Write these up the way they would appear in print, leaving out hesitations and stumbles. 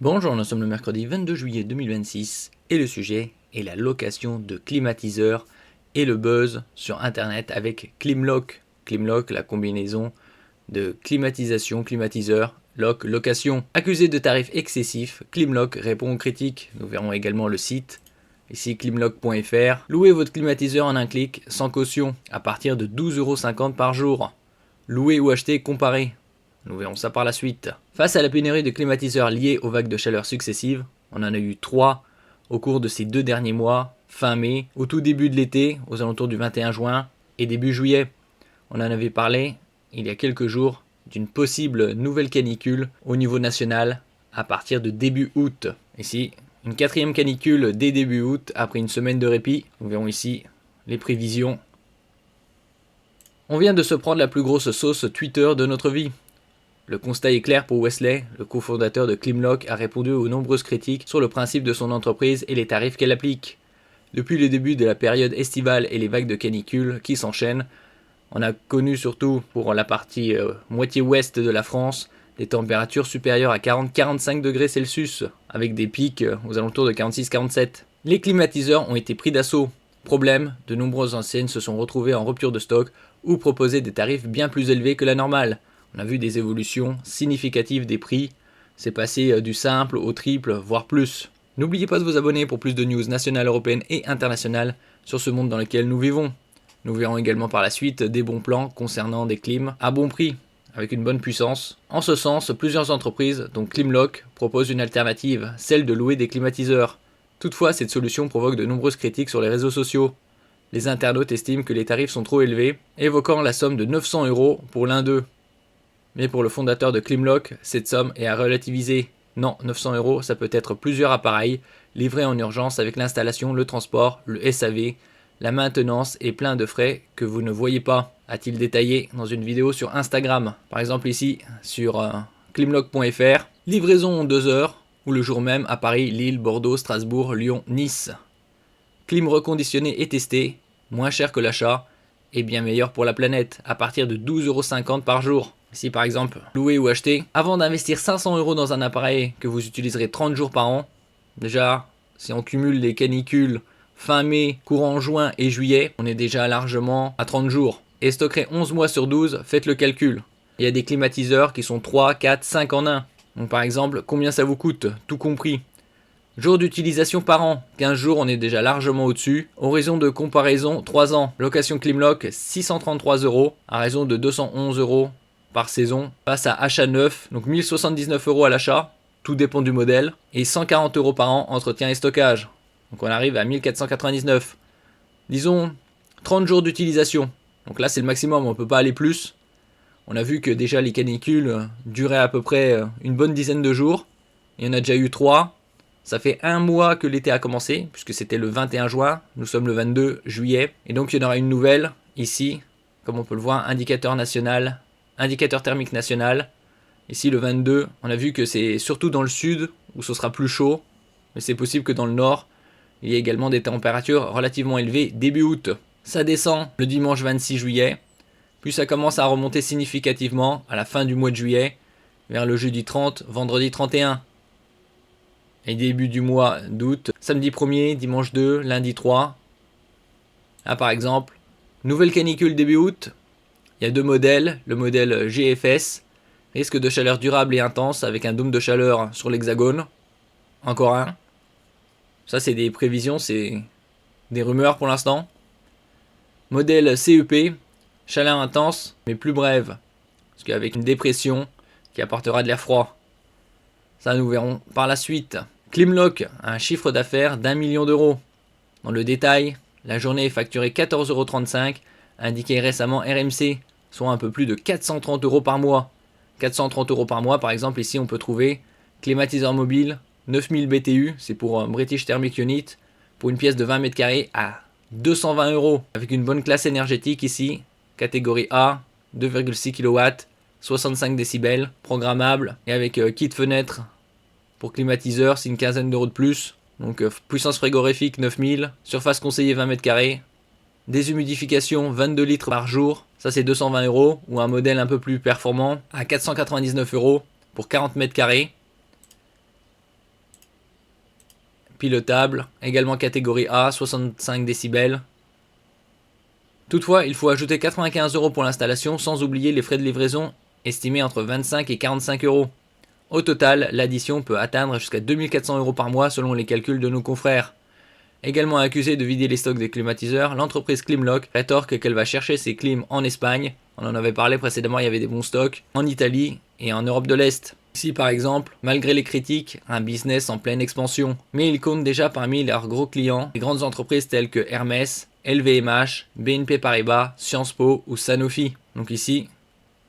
Bonjour, nous sommes le mercredi 22 juillet 2026 et le sujet est la location de climatiseurs et le buzz sur internet avec Climlock. Climlock, la combinaison de climatisation, climatiseur, location. Accusé de tarifs excessifs, Climlock répond aux critiques. Nous verrons également le site. Ici climlock.fr. Louez votre climatiseur en un clic sans caution à partir de 12,50 € par jour. Louer ou acheter, comparer. Nous verrons ça par la suite. Face à la pénurie de climatiseurs liée aux vagues de chaleur successives, on en a eu 3 au cours de ces 2 derniers mois, fin mai, au tout début de l'été, aux alentours du 21 juin et début juillet. On en avait parlé il y a quelques jours d'une possible nouvelle canicule au niveau national à partir de début août. Ici, une 4e canicule dès début août après une semaine de répit. Nous verrons ici les prévisions. On vient de se prendre la plus grosse sauce Twitter de notre vie. Le constat est clair pour Wesley, le cofondateur de Climlock a répondu aux nombreuses critiques sur le principe de son entreprise et les tarifs qu'elle applique. Depuis le début de la période estivale et les vagues de canicule qui s'enchaînent, on a connu surtout pour la partie moitié ouest de la France des températures supérieures à 40-45 degrés Celsius, avec des pics aux alentours de 46-47. Les climatiseurs ont été pris d'assaut. Problème, de nombreuses enseignes se sont retrouvées en rupture de stock ou proposaient des tarifs bien plus élevés que la normale. On a vu des évolutions significatives des prix, c'est passé du simple au triple, voire plus. N'oubliez pas de vous abonner pour plus de news nationales, européennes et internationales sur ce monde dans lequel nous vivons. Nous verrons également par la suite des bons plans concernant des clims à bon prix, avec une bonne puissance. En ce sens, plusieurs entreprises, dont Climlock, proposent une alternative, celle de louer des climatiseurs. Toutefois, cette solution provoque de nombreuses critiques sur les réseaux sociaux. Les internautes estiment que les tarifs sont trop élevés, évoquant la somme de 900 € pour l'un d'eux. Mais pour le fondateur de Climlock, cette somme est à relativiser. Non, 900 €, ça peut être plusieurs appareils livrés en urgence avec l'installation, le transport, le SAV, la maintenance et plein de frais que vous ne voyez pas, a-t-il détaillé dans une vidéo sur Instagram. Par exemple ici, sur climlock.fr, livraison en 2 heures, ou le jour même à Paris, Lille, Bordeaux, Strasbourg, Lyon, Nice. Clim reconditionné et testé, moins cher que l'achat, et bien meilleur pour la planète, à partir de 12,50 € par jour. Si par exemple, louer ou acheter, avant d'investir 500 € dans un appareil que vous utiliserez 30 jours par an, déjà, si on cumule les canicules fin mai, courant juin et juillet, on est déjà largement à 30 jours. Et stockerait 11 mois sur 12, faites le calcul. Il y a des climatiseurs qui sont 3, 4, 5 en 1. Donc par exemple, combien ça vous coûte, tout compris. Jours d'utilisation par an, 15 jours on est déjà largement au-dessus. Horizon de comparaison, 3 ans. Location Climlock, 633 € à raison de 211 € par saison. Passe à achat neuf, donc 1079 € à l'achat, tout dépend du modèle. Et 140 € par an, entretien et stockage. Donc on arrive à 1499. Disons 30 jours d'utilisation. Donc là c'est le maximum, on ne peut pas aller plus. On a vu que déjà les canicules duraient à peu près une bonne dizaine de jours. Il y en a déjà eu 3. Ça fait 1 mois que l'été a commencé, puisque c'était le 21 juin, nous sommes le 22 juillet. Et donc il y en aura une nouvelle ici, comme on peut le voir, indicateur national, indicateur thermique national. Ici le 22, on a vu que c'est surtout dans le sud où ce sera plus chaud, mais c'est possible que dans le nord, il y ait également des températures relativement élevées début août. Ça descend le dimanche 26 juillet, puis ça commence à remonter significativement à la fin du mois de juillet, vers le jeudi 30, vendredi 31. Et début du mois d'août, samedi 1er, dimanche 2, lundi 3. Là par exemple, nouvelle canicule début août. Il y a 2 modèles, le modèle GFS, risque de chaleur durable et intense avec un dôme de chaleur sur l'hexagone. Encore un. Ça c'est des prévisions, c'est des rumeurs pour l'instant. Modèle CEP, chaleur intense mais plus brève, parce qu'avec une dépression qui apportera de l'air froid. Ça nous verrons par la suite. Climlock a un chiffre d'affaires d'1 million d'euros. Dans le détail, la journée est facturée 14,35 €, indiqué récemment RMC, soit un peu plus de 430 € par mois. 430 € par mois, par exemple, ici on peut trouver climatiseur mobile, 9000 BTU, c'est pour British Thermic Unit, pour une pièce de 20 mètres carrés à 220 €, avec une bonne classe énergétique ici, catégorie A, 2,6 kW, 65 décibels, programmable, et avec kit fenêtre pour climatiseur, c'est une quinzaine d'euros de plus. Donc puissance frigorifique 9000, surface conseillée 20 mètres carrés, déshumidification 22 litres par jour, ça c'est 220 €, ou un modèle un peu plus performant à 499 € pour 40 mètres carrés. pilotable, également catégorie A, 65 décibels. Toutefois, il faut ajouter 95 € pour l'installation, sans oublier les frais de livraison estimés entre 25 et 45 €. Au total, l'addition peut atteindre jusqu'à 2400 € par mois selon les calculs de nos confrères. Également accusée de vider les stocks des climatiseurs, l'entreprise Climlock rétorque qu'elle va chercher ses clims en Espagne, on en avait parlé précédemment, il y avait des bons stocks, en Italie et en Europe de l'Est. Ici par exemple, malgré les critiques, un business en pleine expansion. Mais ils comptent déjà parmi leurs gros clients des grandes entreprises telles que Hermès, LVMH, BNP Paribas, Sciences Po ou Sanofi. Donc ici,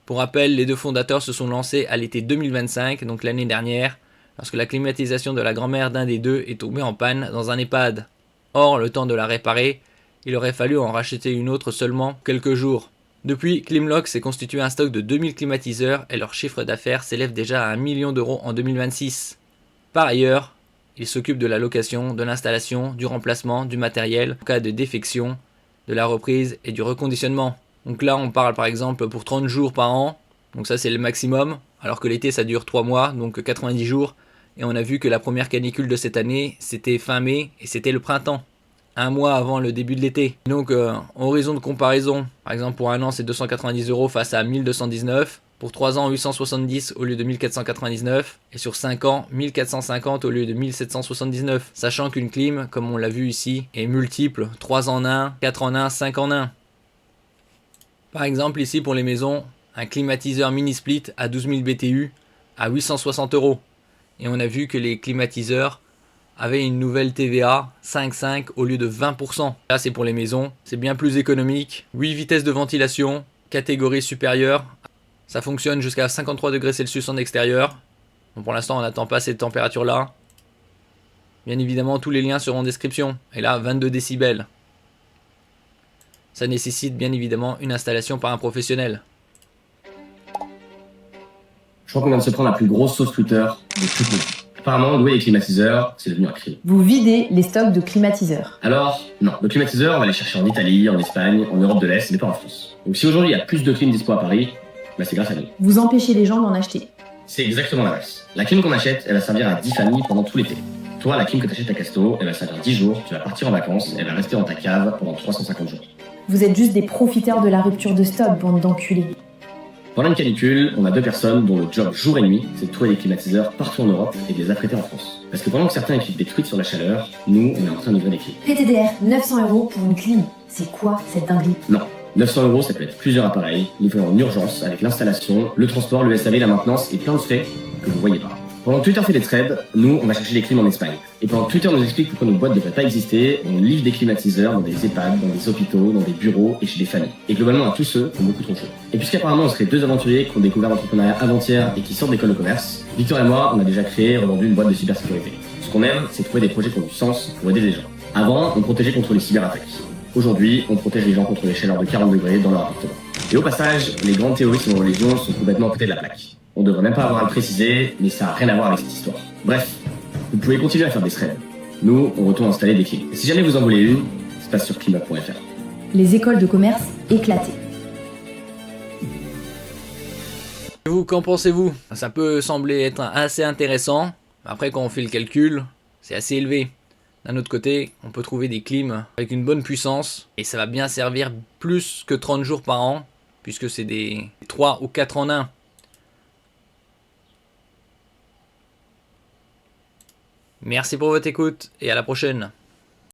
pour rappel, les deux fondateurs se sont lancés à l'été 2025, donc l'année dernière, lorsque la climatisation de la grand-mère d'un des deux est tombée en panne dans un EHPAD. Or, le temps de la réparer, il aurait fallu en racheter une autre seulement quelques jours. Depuis, Climlock s'est constitué un stock de 2000 climatiseurs et leur chiffre d'affaires s'élève déjà à 1 million d'euros en 2026. Par ailleurs, ils s'occupent de la location, de l'installation, du remplacement, du matériel, en cas de défection, de la reprise et du reconditionnement. Donc là, on parle par exemple pour 30 jours par an, donc ça c'est le maximum, alors que l'été ça dure 3 mois, donc 90 jours. Et on a vu que la première canicule de cette année, c'était fin mai et c'était le printemps, un mois avant le début de l'été. Donc horizon de comparaison, par exemple pour un an c'est 290 € face à 1219, pour 3 ans 870 au lieu de 1499, et sur 5 ans 1450 au lieu de 1779, sachant qu'une clim, comme on l'a vu ici, est multiple, 3 en 1, 4 en 1, 5 en 1. Par exemple ici pour les maisons, un climatiseur mini split à 12 000 BTU à 860 €. Et on a vu que les climatiseurs avaient une nouvelle TVA 5,5 au lieu de 20%. Là c'est pour les maisons, c'est bien plus économique. 8 vitesses de ventilation, catégorie supérieure. Ça fonctionne jusqu'à 53 degrés Celsius en extérieur. Bon, pour l'instant on n'attend pas cette température là. Bien évidemment tous les liens seront en description. Et là 22 décibels. Ça nécessite bien évidemment une installation par un professionnel. Je crois qu'on vient de se prendre la plus grosse sauce Twitter de toute notre vie. Apparemment, louer les climatiseurs, c'est devenu un crime. Vous videz les stocks de climatiseurs. Alors, non, le climatiseur, on va les chercher en Italie, en Espagne, en Europe de l'Est, mais pas en France. Donc si aujourd'hui il y a plus de clim dispo à Paris, bah c'est grâce à nous. Vous empêchez les gens d'en acheter. C'est exactement l'inverse. La clim qu'on achète, elle va servir à 10 familles pendant tout l'été. Toi, la clim que t'achètes à Casto, elle va servir 10 jours, tu vas partir en vacances, elle va rester dans ta cave pendant 350 jours. Vous êtes juste des profiteurs de la rupture de stock, bande d'enculés. Pendant une canicule, on a 2 personnes dont le job jour et nuit, c'est de trouver des climatiseurs partout en Europe et de les affréter en France. Parce que pendant que certains écrivent des tweets sur la chaleur, nous, on est en train de livrer des clims. PTDR, 900 € pour une clim. C'est quoi cette dinguerie? Non. 900 € ça peut être plusieurs appareils, livrés en urgence avec l'installation, le transport, le SAV, la maintenance et plein de frais que vous voyez pas. Pendant que Twitter fait des threads, nous, on va chercher des clims en Espagne. Et pendant que Twitter nous explique pourquoi nos boîtes ne devraient pas exister, on livre des climatiseurs dans des EHPAD, dans des hôpitaux, dans des bureaux et chez des familles. Et globalement à tous ceux qui ont beaucoup trop chaud. Et puisqu'apparemment on serait 2 aventuriers qui ont découvert l'entrepreneuriat avant-hier et qui sortent d'école de commerce, Victor et moi, on a déjà créé et revendu une boîte de cybersécurité. Ce qu'on aime, c'est trouver des projets qui ont du sens pour aider les gens. Avant, on protégeait contre les cyberattaques. Aujourd'hui, on protège les gens contre les chaleurs de 40 degrés dans leur appartement. Et au passage, les grandes théories sur nos religions sont complètement à côté de la plaque. On devrait même pas avoir à le préciser, mais ça a rien à voir avec cette histoire. Bref, vous pouvez continuer à faire des threads. Nous, on retourne installer des clims. Et si jamais vous en voulez une, ça se passe sur climlock.fr. Les écoles de commerce éclatées. Et vous, qu'en pensez-vous? Ça peut sembler être assez intéressant. Après, quand on fait le calcul, c'est assez élevé. D'un autre côté, on peut trouver des clims avec une bonne puissance et ça va bien servir plus que 30 jours par an, puisque c'est des 3 ou 4 en 1. Merci pour votre écoute et à la prochaine.